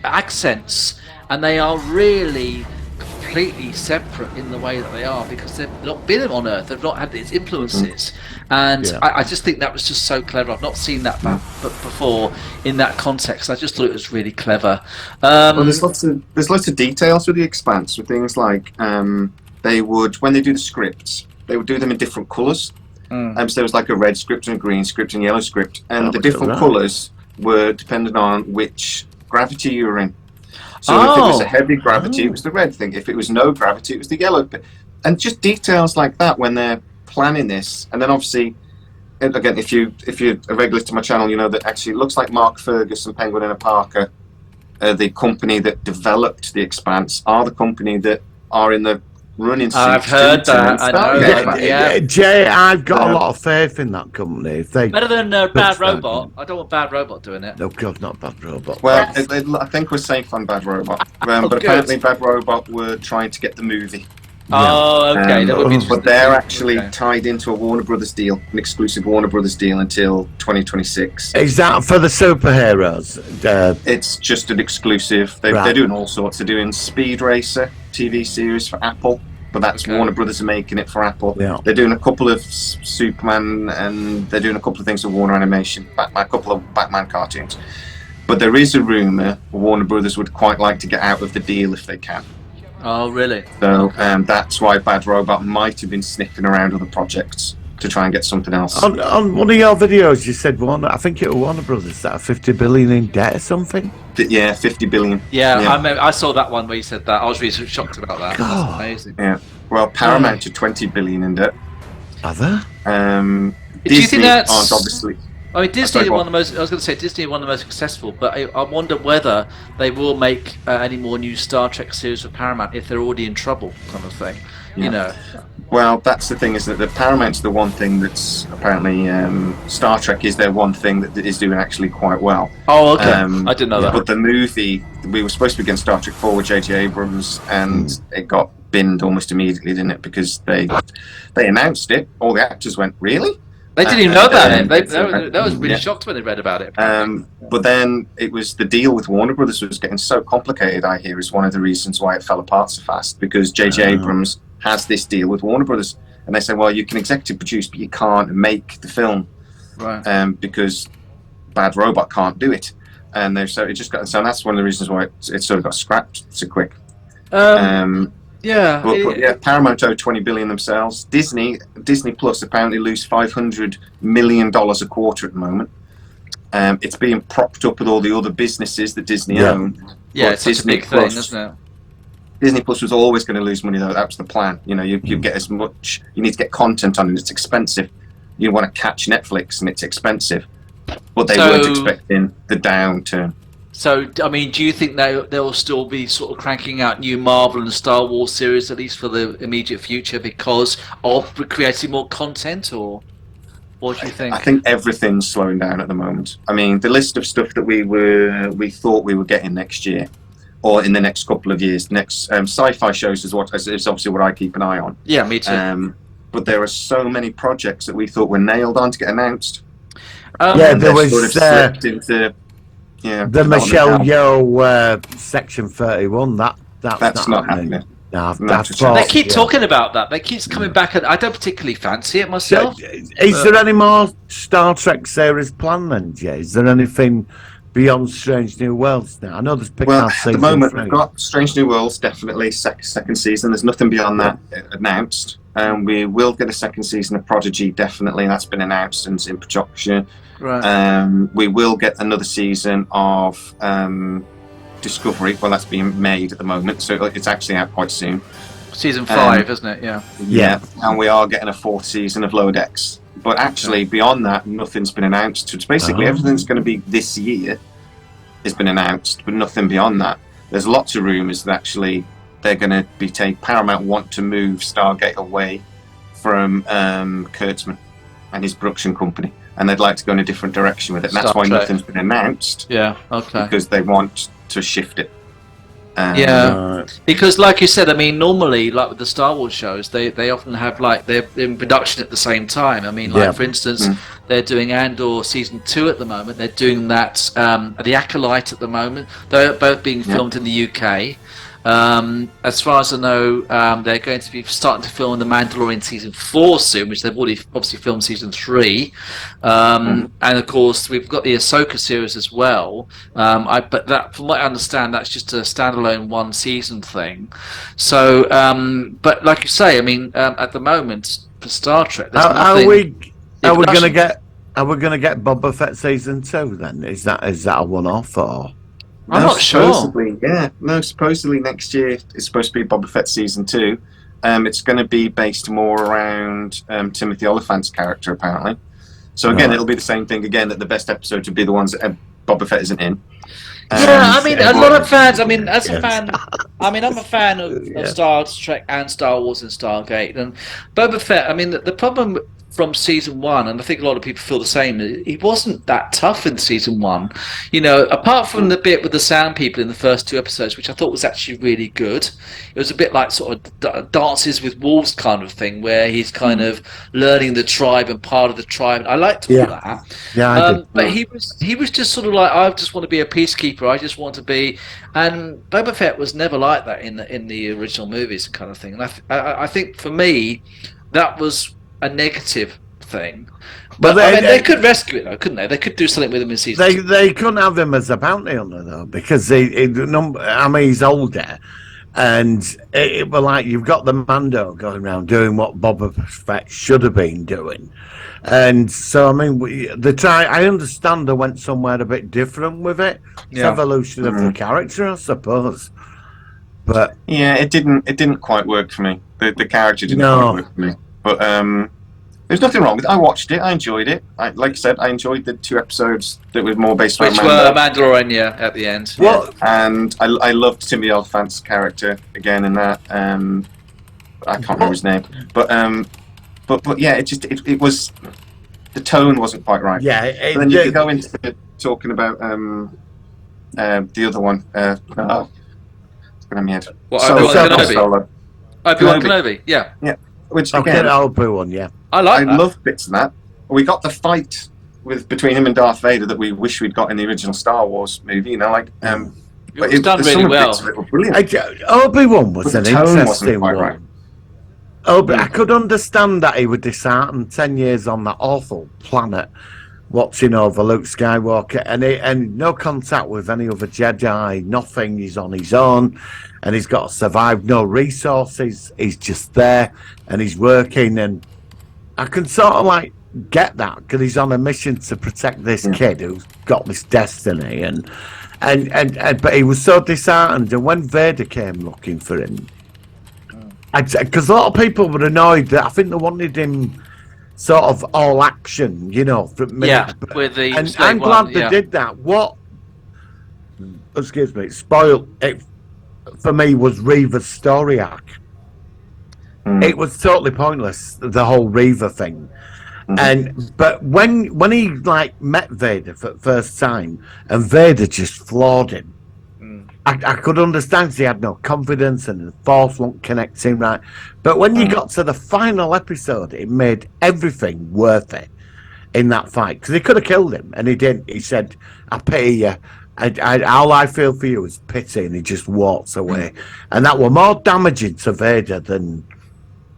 accents, and they are really completely separate in the way that they are because they've not been on Earth. They've not had its influences, and I just think that was just so clever. I've not seen that before in that context. I just thought it was really clever.
Well, there's lots of details with The Expanse, with things like they would, when they do the scripts, they would do them in different colours. So there was like a red script and a green script and a yellow script, and the different colours were dependent on which gravity you were in. So if it was a heavy gravity, it was the red thing. If it was no gravity, it was the yellow bit. And just details like that when they're planning this. And then obviously, again, if you're a regular to my channel, you know that actually it looks like Mark Ferguson, Penguin and Parker, the company that developed The Expanse, are the company that are in the running seats.
I've heard that. I know that. Yeah.
Jay, I've got a lot of faith in that company. If they
Better than Bad
Looks
Robot. I don't want Bad Robot doing it.
no, God, not Bad Robot.
Well, I think we're safe on Bad Robot. But
good.
apparently Bad Robot were trying to get the movie.
Oh, okay. That would be interesting.
But they're actually
Okay.
tied into a Warner Brothers deal, an exclusive Warner Brothers deal until 2026.
Is that for the superheroes?
It's just an exclusive. They're doing all sorts. They're doing Speed Racer TV series for Apple, but that's Warner Brothers are making it for Apple.
Yeah.
They're doing a couple of Superman, and they're doing a couple of things with Warner Animation, a couple of Batman cartoons. But there is a rumor Warner Brothers would quite like to get out of the deal if they can.
Oh, really?
So that's why Bad Robot might have been sniffing around other projects to try and get something else.
On one of your videos, you said I think it was Warner Brothers that are 50 billion in debt or something.
Yeah, 50 billion.
Yeah. I saw that one where you said that. I was really shocked about that.
God.
That's amazing.
Yeah. Well, Paramount are 20 billion in debt.
Are there?
Do you
Disney
think that's
aren't obviously.
I mean, Disney
sorry,
are
go
one
on.
of the most. I was going to say Disney are one of the most successful, but I wonder whether they will make any more new Star Trek series for Paramount if they're already in trouble, kind of thing. You know.
Well, that's the thing, is that the Paramount's the one thing that's apparently Star Trek is their one thing that is doing actually quite well.
Oh, okay. I didn't know that.
But the movie, we were supposed to be getting Star Trek 4 with J.J. Abrams, and it got binned almost immediately, didn't it? Because they announced it, all the actors went, really?
They didn't even know about it. They was really shocked when they read about it.
But then it was the deal with Warner Brothers was getting so complicated, I hear, is one of the reasons why it fell apart so fast, because J.J. Abrams has this deal with Warner Brothers, and they said, well, you can executive produce, but you can't make the film,
Right.
because Bad Robot can't do it. And so it just got, so that's one of the reasons why it sort of got scrapped so quick.
Yeah.
But yeah, Paramount owe 20 billion themselves. Disney Plus apparently lose $500 million a quarter at the moment. It's being propped up with all the other businesses that Disney own.
Yeah,
But
it's such a
Disney
big thing,
Plus-
isn't it?
Disney Plus was always going to lose money, though. That was the plan. You know, you get as much. You need to get content on, and it's expensive. You want to catch Netflix, and it's expensive. But they weren't expecting the downturn.
So, I mean, do you think they'll still be sort of cranking out new Marvel and Star Wars series, at least for the immediate future, because of creating more content, or what do you think?
I think everything's slowing down at the moment. I mean, the list of stuff that we thought we were getting next year, or in the next couple of years, next sci-fi shows is obviously what I keep an eye on.
Yeah, me too.
But there are so many projects that we thought were nailed on to get announced.
There
They've
was
sort of slipped into. Yeah,
the
development
Michelle
now.
Yeoh Section 31. That's
not happening.
No,
Not a
that's
chance.
They keep talking about that. They keep coming back, and I don't particularly fancy it myself.
Is there any more Star Trek series planned then, Jay? Is there anything beyond Strange New Worlds now? I know there's Picard
Well, at
season
the moment,
3.
we've got Strange New Worlds, definitely second season. There's nothing beyond that announced. We will get a second season of Prodigy, definitely. That's been announced and is in production.
Right.
We will get another season of Discovery. Well, that's being made at the moment, so it's actually out quite soon.
Season 5, isn't it? Yeah.
Yeah, and we are getting a 4th season of Lower Decks. But actually, beyond that, nothing's been announced. So it's basically everything's going to be this year has been announced, but nothing beyond that. There's lots of rumours that actually they're going to be Paramount want to move Stargate away from Kurtzman and his production company, and they'd like to go in a different direction with it. And that's why nothing's been announced.
Yeah. Okay.
Because they want to shift it.
Because like you said, I mean, normally, like with the Star Wars shows, they often have like they're in production at the same time. I mean, like for instance, they're doing Andor season 2 at the moment. They're doing that The Acolyte at the moment. They're both being filmed in the UK. As far as I know, they're going to be starting to film The Mandalorian season 4 soon, which they've already obviously filmed season 3. And of course, we've got the Ahsoka series as well. But that, from what I understand, that's just a standalone 1 season thing. So, but like you say, I mean, at the moment for Star Trek, there's
Are we going to get Boba Fett season 2 then? Is that a one-off or?
I'm not sure.
Supposedly next year it's supposed to be Boba Fett season 2. It's going to be based more around Timothy Oliphant's character, apparently. So again, it'll be the same thing again, that the best episodes would be the ones that Boba Fett isn't in.
I mean, a lot of fans. I mean, as a fan, I'm a fan of Star Trek and Star Wars and Stargate, and Boba Fett. I mean, the problem from season 1, and I think a lot of people feel the same, he wasn't that tough in season 1. You know, apart from the bit with the sound people in the first 2 episodes, which I thought was actually really good. It was a bit like sort of Dances with Wolves kind of thing, where he's kind of learning the tribe and part of the tribe. I liked all that.
Yeah, I did.
But he was just sort of like, I just want to be a peacekeeper. I just want to be, and Boba Fett was never like that in the original movies kind of thing. And I think for me, that was a negative thing, but I mean, they could rescue it though, couldn't they? They could do something with him in season 2.
They couldn't have him as a bounty hunter though, because he's older, and it were like you've got the Mando going around doing what Boba Fett should have been doing, and so I mean, I understand they went somewhere a bit different with it. It's evolution of the character, I suppose. But
yeah, it didn't quite work for me. The character didn't quite work for me. But there's nothing wrong with it. I watched it. I enjoyed it. Like I said, I enjoyed the 2 episodes that were more based on
Mandalorian, at the end.
Well,
and I loved Timothy Olyphant's character again in that. I can't remember his name, but yeah, it was, the tone wasn't quite right.
Yeah,
and then you could go into talking about the other one. It's going to my head.
Obi-Wan Kenobi. Yeah.
Which
again,
I
love bits of that. We got the fight between him and Darth Vader that we wish we'd got in the original Star Wars movie. You know, like
it was done really well.
Bits of it were brilliant.
Obi-Wan was an interesting one.
Right.
I could understand that he was disheartened 10 years on that awful planet, watching over Luke Skywalker, and no contact with any other Jedi, nothing. He's on his own, and he's got to survive. No resources. He's just there, and he's working. And I can sort of like get that, because he's on a mission to protect this kid who's got this destiny, and but he was so disheartened. And when Vader came looking for him, because a lot of people were annoyed that I think they wanted him sort of all action, you know.
With the
and I'm glad they did that. What, excuse me, spoiled it for me was Reva's story arc. It was totally pointless, the whole Reva thing. But when he like met Vader for the first time, and Vader just floored him, I could understand, because he had no confidence and the Force won't connect him right. But when you got to the final episode, it made everything worth it in that fight, because he could have killed him, and he didn't. He said, "I pity you, All I feel for you is pity, and he just walks away, and that were more damaging to Vader than.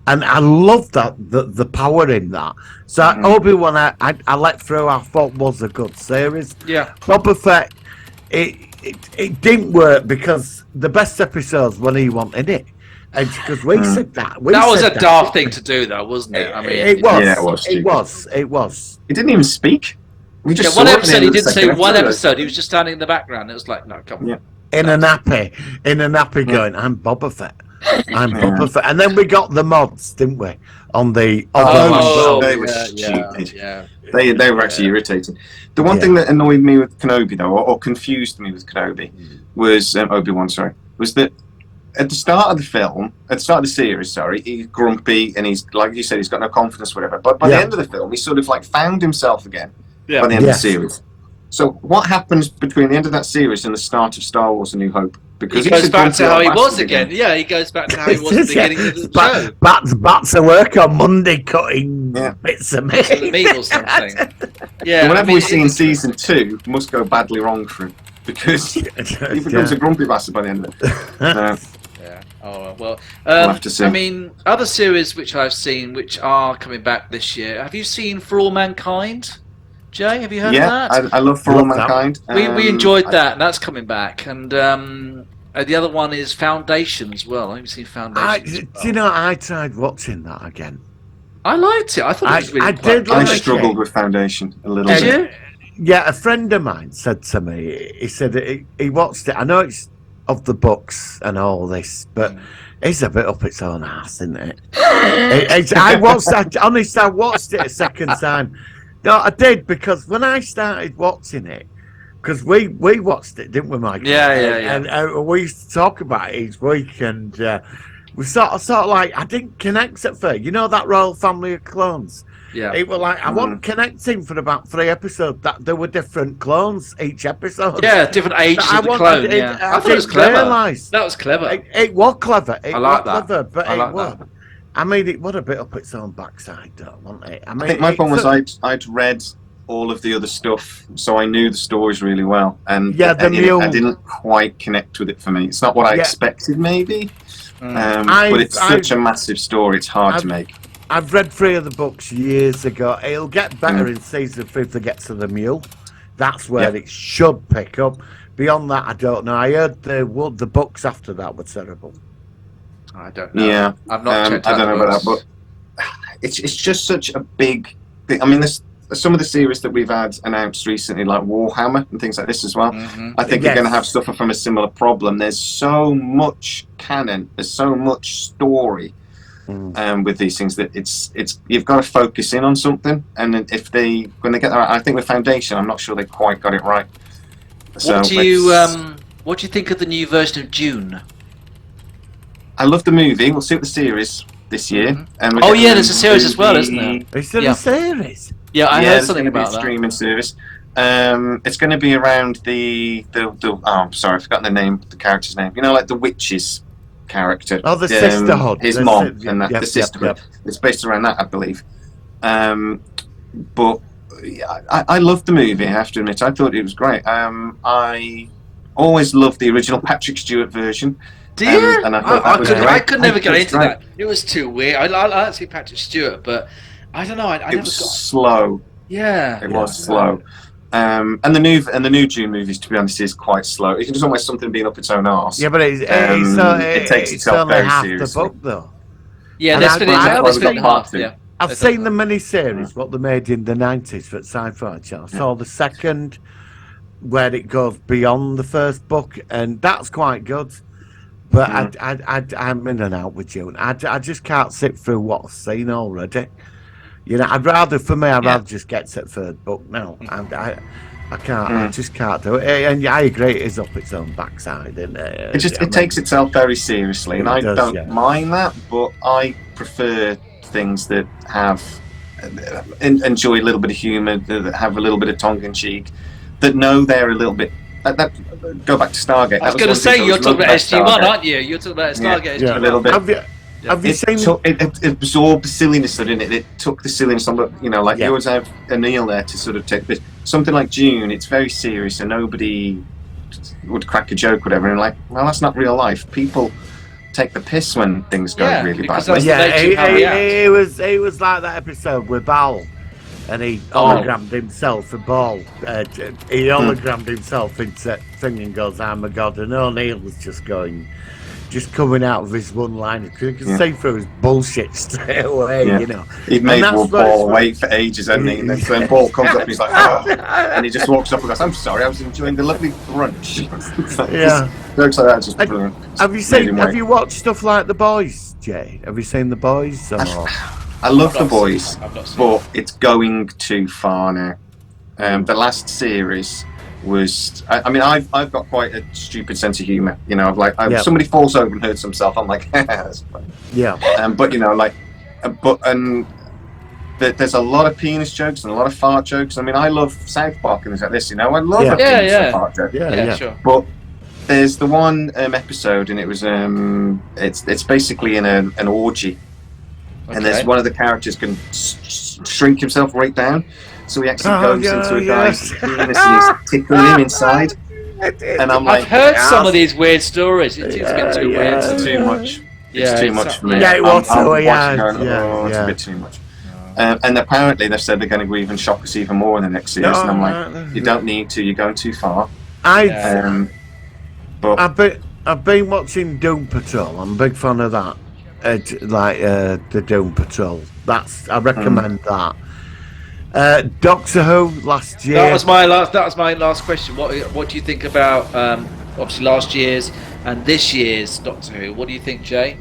And I love that the power in that. So Obi-Wan, I let through. I thought was a good series.
Yeah.
Boba Fett, it didn't work because the best episodes when he wanted it, and because we said that.
That was a daft thing to do, though, wasn't it? I mean,
it was.
Yeah, it was.
It was.
He didn't even speak. We just saw
one
it at the
episode
end
he
of the
didn't say
second
one
episode.
episode. He was just standing in the background. It was like, no, come on.
Yeah.
In a nappy, going, I'm Boba Fett. I'm Boba Fett. And then we got the mods, didn't we? On the
They were
yeah,
stupid.
yeah.
They were actually irritating. The one thing that annoyed me with Kenobi, though, or confused me with Kenobi, was Obi-Wan. Sorry, was that at the start of the film, at the start of the series, sorry, he's grumpy and he's like you said, he's got no confidence, whatever. But by the end of the film, he sort of like found himself again. Yeah. By the end of the series. So what happens between the end of that series and the start of Star Wars: A New Hope? Because
he goes back to how he was again. Yeah, he goes back to how he was at the beginning of the show.
Bats to work on Monday cutting bits of meat
or something. Yeah.
So whatever we see in season 2 must go badly wrong for him because he becomes a grumpy bastard by the end of it.
Yeah. Oh well.
We'll have to see.
I mean, other series which I've seen which are coming back this year. Have you seen For All Mankind? Jay, have you heard of that?
Yeah, I love For All Mankind.
We enjoyed that, and that's coming back. And the other one is Foundation as well. I've seen Foundation.
Do you know, I tried watching that again.
I liked it. I thought it was really
I struggled with Foundation a little
bit.
Did
you?
Yeah, a friend of mine said to me, he said he watched it. I know it's of the books and all this, but it's a bit up its own ass, isn't it? I watched it a second time. No, I did, because when I started watching it, because we watched it, didn't we, Mike?
Yeah.
And we used to talk about it each week, and we sort of like, I didn't connect at first. You know that Royal Family of Clones?
Yeah.
It was like, I wasn't connecting for about 3 episodes, that there were different clones each episode.
Yeah, different ages of the clone, I thought it was clever. That was clever.
It was clever.
I like that.
Clever, but
I like
it was.
that.
I mean, it would a bit up its own backside, though, wasn't it?
I think my problem was I'd read all of the other stuff, so I knew the stories really well, and I didn't quite connect with it for me. It's not what I expected, maybe, but it's such a massive story. It's hard to make.
I've read 3 of the books years ago. It'll get better in season 3 if they get to the mule. That's where it should pick up. Beyond that, I don't know. I heard the books after that were terrible.
I don't know.
Yeah,
I've not checked out
I don't know about that, but it's just such a big thing. I mean, there's some of the series that we've had announced recently, like Warhammer and things like this as well. I think are going to have suffer from a similar problem. There's so much canon, there's so much story with these things that it's you've got to focus in on something. And when they get that, I think with Foundation, I'm not sure they quite got it right. So
what do you think of the new version of Dune?
I love the movie. We'll see what the series this year. And
there's a series as well, isn't there?
Is there a series?
Yeah, I heard something about that.
Streaming service. It's going to be around the I'm sorry, I've forgotten the character's name. You know, like the witch's character.
Oh, the sisterhood.
His mom and the sisterhood. It's based around that, I believe. But I loved the movie, I have to admit. I thought it was great. I always loved the original Patrick Stewart version.
Do you?
And I
could never get into that. It was too weird. I like to see Patrick Stewart, but I don't know.
It was slow.
Yeah,
it was slow. And the new Dune movies, to be honest, is quite slow. It's almost something being up its own arse.
Yeah, but
it takes itself very
half
seriously.
The book, though.
Yeah, let's finish half. Yeah.
I've seen the mini-series, what they made in the 90s for Sci-Fi channel. I saw the second, where it goes beyond the first book, and that's quite good. But I'm in and out with you. I just can't sit through what I've seen already. You know, I'd rather just get to the third book now. I can't. I just can't do it. And I agree, it is up its own backside. And
it takes itself very seriously, and I don't mind that. But I prefer things that have enjoy a little bit of humour, that have a little bit of tongue in cheek, that know they're a little bit. Go back to Stargate.
I was going to say, you're talking about SG-1, aren't you? You're talking about Stargate.
Yeah, a little bit.
Have you seen
it absorbed the silliness in it. It took the silliness on, you know, like you always have a Neil there to sort of take this. Something like Dune, it's very serious, and nobody would crack a joke, whatever, and like, well, that's not real life. People take the piss when things go really
because
badly.
that's the nature of how we act.
He was like that episode with Bal, and he hologrammed himself a ball. He hologrammed himself into thing and goes, "I'm a god," and O'Neill was just coming out of his one line. You can see through his bullshit straight away, you know.
He'd made Ball wait for ages, hadn't he? And then Ball comes up and he's like, oh. And he just walks up and goes, I'm sorry, I was enjoying the lovely brunch. Jokes like that, just brilliant.
Have you watched stuff like The Boys, Jay? Have you seen The Boys? Or?
I love The Boys, but it's going too far now. The last series was, I mean, I've got quite a stupid sense of humour, you know. Somebody falls over and hurts himself, I'm like, that's funny. But you know, like, there's a lot of penis jokes and a lot of fart jokes. I mean, I love South Park and things like this, you know. I love a penis and fart joke.
Sure.
But there's the one episode, and it was it's basically in an orgy, and there's one of the characters can shrink himself right down. So he actually goes into a guy's penis and he's tickling him inside. And I'm like,
I've heard some of these weird stories. It's a bit too weird.
It's too much. It's too much for me.
Yeah, it was.
It's a bit too much. And apparently they've said they're going to even shock us even more in the next series. And I'm like, you don't need to. You're going too far. But
I've been watching Doom Patrol. I'm a big fan of that. The Doom Patrol. I recommend that. Doctor Who last year.
That was my last question. What do you think about obviously last year's and this year's Doctor Who? What do you think, Jay?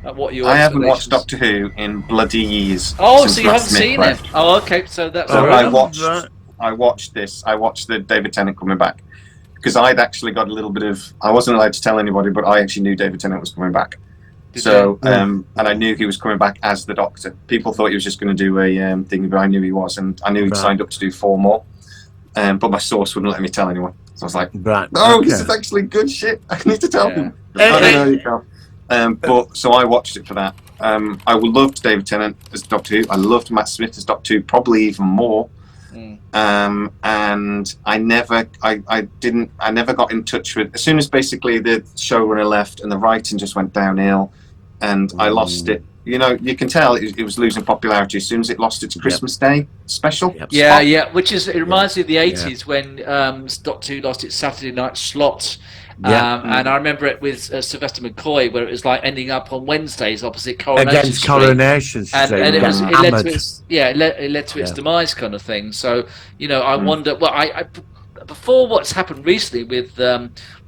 I haven't watched Doctor Who in bloody years.
Oh, so you haven't seen it? Oh, okay. So that's all right.
I watched the David Tennant coming back because I'd actually got a little bit of. I wasn't allowed to tell anybody, but I actually knew David Tennant was coming back. And I knew he was coming back as the Doctor. People thought he was just going to do a thing, but I knew he was, and I knew he'd signed up to do 4 more. But my source wouldn't let me tell anyone, so I was like, this is actually good shit. I need to tell people. No, you can't. But so I watched it for that. I loved David Tennant as Doctor Who. I loved Matt Smith as Doctor Who, probably even more. And I never got in touch with. As soon as basically the showrunner left and the writing just went downhill, and I lost it. You know, you can tell it was losing popularity as soon as it lost its Christmas Day special.
Which is, it reminds me of the 80s when Doctor Who lost its Saturday night slot. And I remember it with Sylvester McCoy, where it was like ending up on Wednesdays opposite Coronation Street.
Coronation Street.
And it led to its demise, kind of thing. So, you know, I wonder. Well, I before what's happened recently with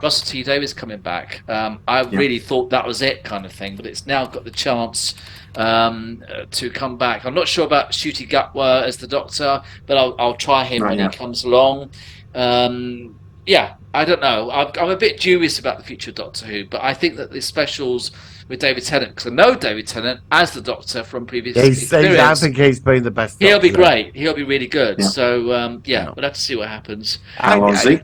Russell T Davies coming back, I really thought that was it, kind of thing. But it's now got the chance to come back. I'm not sure about Ncuti Gatwa as the Doctor, but I'll try him when he comes along. I don't know. I'm a bit dubious about the future of Doctor Who, but I think that the specials with David Tennant, because I know David Tennant as the Doctor from previous experience.
I think he's been the best Doctor.
He'll be great. He'll be really good. Yeah. So, we'll have to see what happens.
How long is he?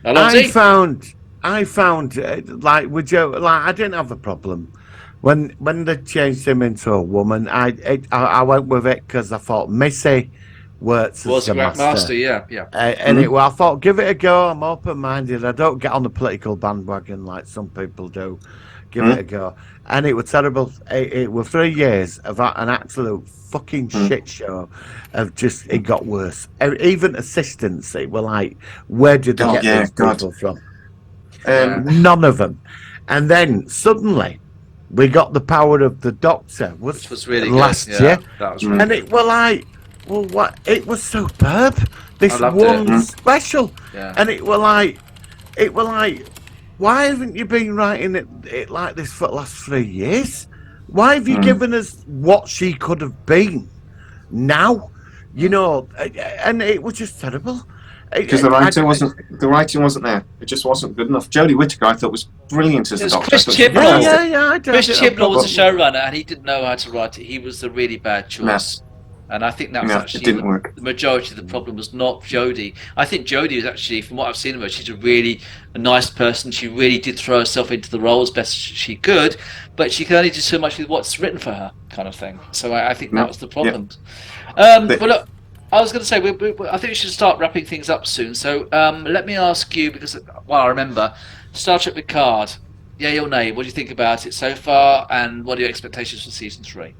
I found like with Joe, like I didn't have a problem when they changed him into a woman. I went with it because I thought Missy works as the master. I thought, give it a go. I'm open-minded. I don't get on the political bandwagon like some people do. Give it a go. And it was terrible. It was 3 years of an absolute fucking shit show. It got worse. Even assistants, they were like, where did they get these people from? None of them. And then suddenly, we got the power of the Doctor.
Which was really
last
good.
year.
That was really
and it were like, well, what? It was superb. This one special, and it were like, why haven't you been writing it like this for the last 3 years? Why have you given us what she could have been? Now, you know, and it was just terrible.
Because the writing wasn't there. It just wasn't good enough. Jodie Whittaker, I thought, was brilliant as the Doctor.
Chris Chibnall. Chris Chibnall was the showrunner, and he didn't know how to write it. He was the really bad choice. And I think that was actually the majority of the problem was not Jodie. I think Jodie was actually, from what I've seen of her, she's a nice person. She really did throw herself into the role as best she could, but she can only do so much with what's written for her, kind of thing. So I think that was the problem. But look, I was going to say, I think we should start wrapping things up soon. So let me ask you, because, well, I remember, Star Trek Picard, yay or nay, what do you think about it so far, and what are your expectations for season 3?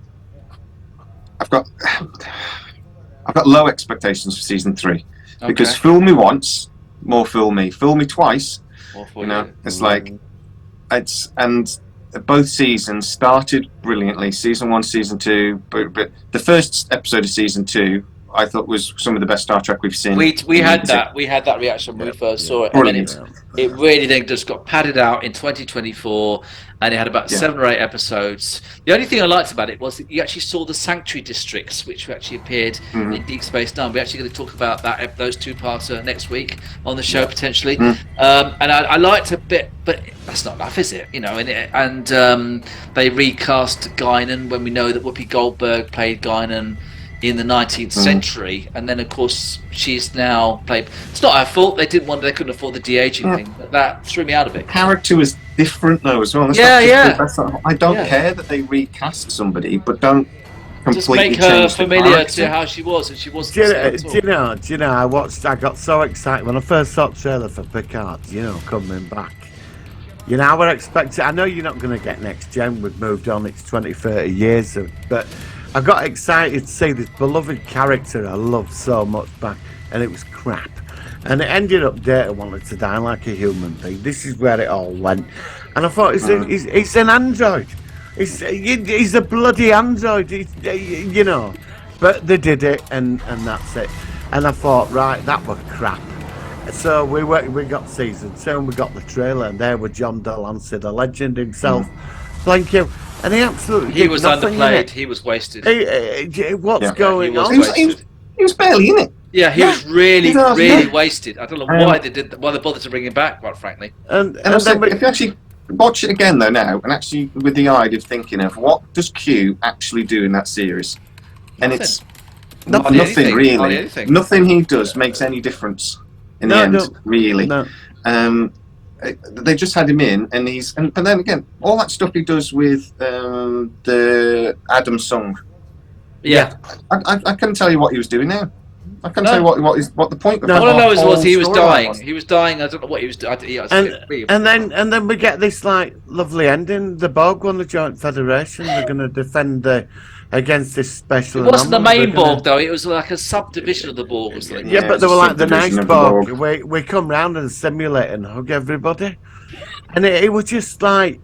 I've got low expectations for season 3 because
Okay.
fool me once, more fool me. Fool me twice,
Or for
you know. It's like and both seasons started brilliantly. Season 1, season 2, but the first episode of season 2 I thought was some of the best Star Trek we've seen.
We had that reaction when we first saw it, and then it really then just got padded out in 2024, and it had about 7 or 8 episodes. The only thing I liked about it was that you actually saw the sanctuary districts, which actually appeared in Deep Space Nine. We're actually going to talk about those 2-parter next week on the show potentially, and I liked a bit, but that's not enough, is it? You know, and they recast Guinan when we know that Whoopi Goldberg played Guinan in the 19th century, and then of course she's now played. It's not her fault. They couldn't afford the de-aging thing, but that threw me out a bit.
The character was different though as well. I don't care that they recast somebody, but don't completely
just make her familiar to how she was, and she wasn't.
Do you know? I got so excited when I first saw the trailer for Picard. You know, coming back. You know, I would expect it. I know you're not going to get next gen. We've moved on. It's 20, 30 years, but I got excited to see this beloved character I loved so much back, and it was crap. And it ended up Data wanted to die like a human being. This is where it all went. And I thought, he's an android. He's a bloody android. You know. But they did it, and that's it. And I thought, right, that was crap. So we got season 2, and we got the trailer, and there was John Delancey, the legend himself. Thank you. And he absolutely
was underplayed. He was wasted.
What's going on?
He was barely in it.
Yeah, he was really wasted. I don't know why they bothered to bring him back, quite frankly.
And also, if you actually watch it again though now, and actually with the idea of thinking of what does Q actually do in that series, and it's nothing really. Nothing he does makes any difference in the end, really. No. They just had him in, and but then again, all that stuff he does with the Adam song.
Yeah,
I couldn't tell you what he was doing now. I couldn't tell you what the point was.
All I know was he was dying. He was dying. I don't know what he was doing.
And then we get this like lovely ending. The Borg won the Joint Federation. They're going to defend against this special.
It wasn't the main Borg though. It was like a subdivision of the Borg.
Yeah, but they were like the nice Borg. We come round and simulate and hug everybody, and it was just like.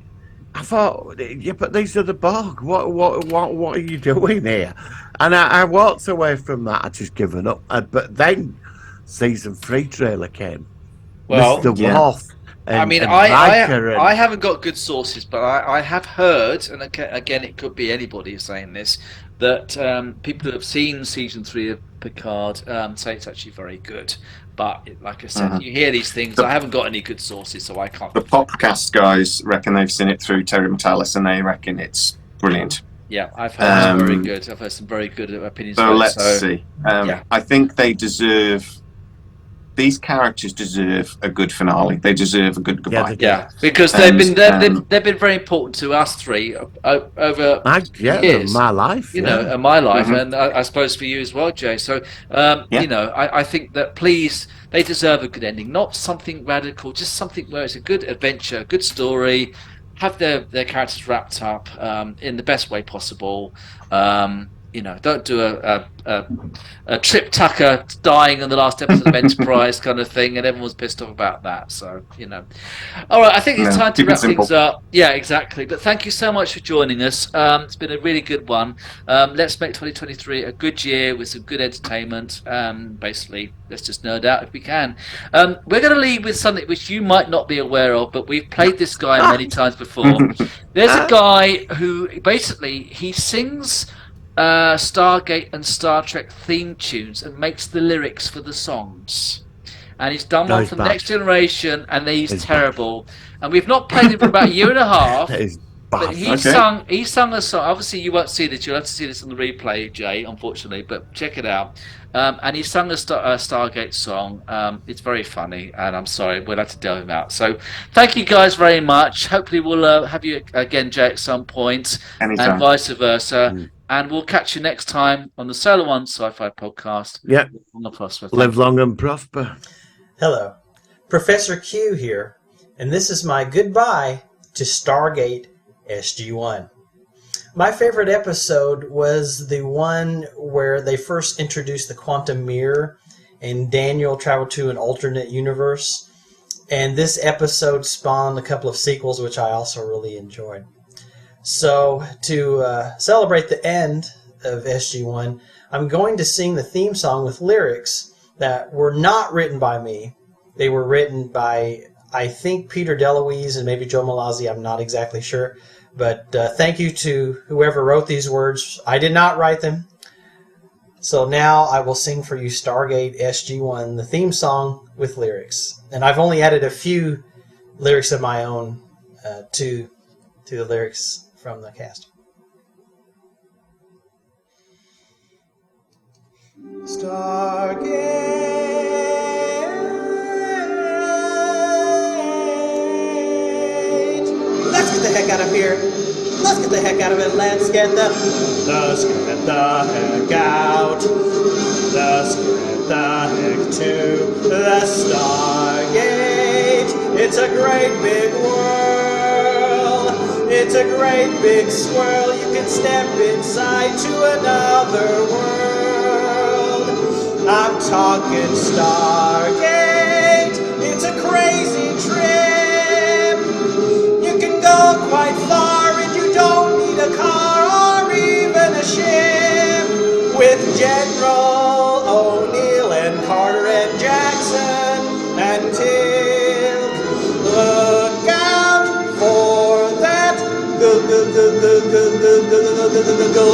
I thought, yeah, but these are the Borg. What are you doing here? And I walked away from that. I just given up. But then, season 3 trailer came.
Well,
Mr. Worf.
I mean, I haven't got good sources, but I have heard, and again, it could be anybody saying this, that people that have seen season 3 of Picard say it's actually very good. But like I said, you hear these things. I haven't got any good sources, so I can't.
The Popcast guys reckon they've seen it through Terry Metalis, and they reckon it's brilliant.
Yeah, I've heard some very good. I've heard some very good opinions.
So let's see. I think they deserve. These characters deserve a good finale. They deserve a good goodbye.
Yeah, because they've been very important to us three over years.
My life,
you know, my life, and I suppose for you as well, Jay. So, you know, I think that please, they deserve a good ending, not something radical, just something where it's a good adventure, a good story, have their characters wrapped up in the best way possible. You know, don't do a Trip Tucker dying in the last episode of Enterprise kind of thing, and everyone's pissed off about that. So, you know. All right, I think it's time to wrap things up. Yeah, exactly. But thank you so much for joining us. It's been a really good one. Let's make 2023 a good year with some good entertainment. Basically, let's just nerd out if we can. We're going to leave with something which you might not be aware of, but we've played this guy many times before. There's a guy who basically he sings Stargate and Star Trek theme tunes and makes the lyrics for the songs. And he's done one for the Next Generation, and he's terrible. And we've not played it for about a year and a half. But he sung a song. Obviously, you won't see this. You'll have to see this on the replay, Jay, unfortunately. But check it out. And he sung a Stargate song. It's very funny, and I'm sorry, we'll have to delve him out. So, thank you guys very much. Hopefully, we'll have you again, Jay, at some point,
Anytime.
and vice versa. And we'll catch you next time on the Solar One Sci-Fi podcast.
Yeah. Live long and prosper.
Hello, Professor Q here, and this is my goodbye to Stargate SG-1. My favorite episode was the one where they first introduced the quantum mirror and Daniel traveled to an alternate universe. And this episode spawned a couple of sequels, which I also really enjoyed. So to celebrate the end of SG-1, I'm going to sing the theme song with lyrics that were not written by me. They were written by, I think, Peter DeLuise and maybe Joe Malazzi. I'm not exactly sure. But thank you to whoever wrote these words. I did not write them. So now I will sing for you Stargate SG-1, the theme song with lyrics. And I've only added a few lyrics of my own to the lyrics from the cast. Stargate, let's get the heck out of here. Let's get the heck out of it. Let's get the heck out. Let's get the heck to the Stargate. It's a great big world. It's a great big swirl. You can step inside to another world. I'm talking Stargate. It's a crazy trip. You can go quite far and you don't need a car or even a ship. With General O'Neill and Carter and Jackson and Tilk. Look out for that go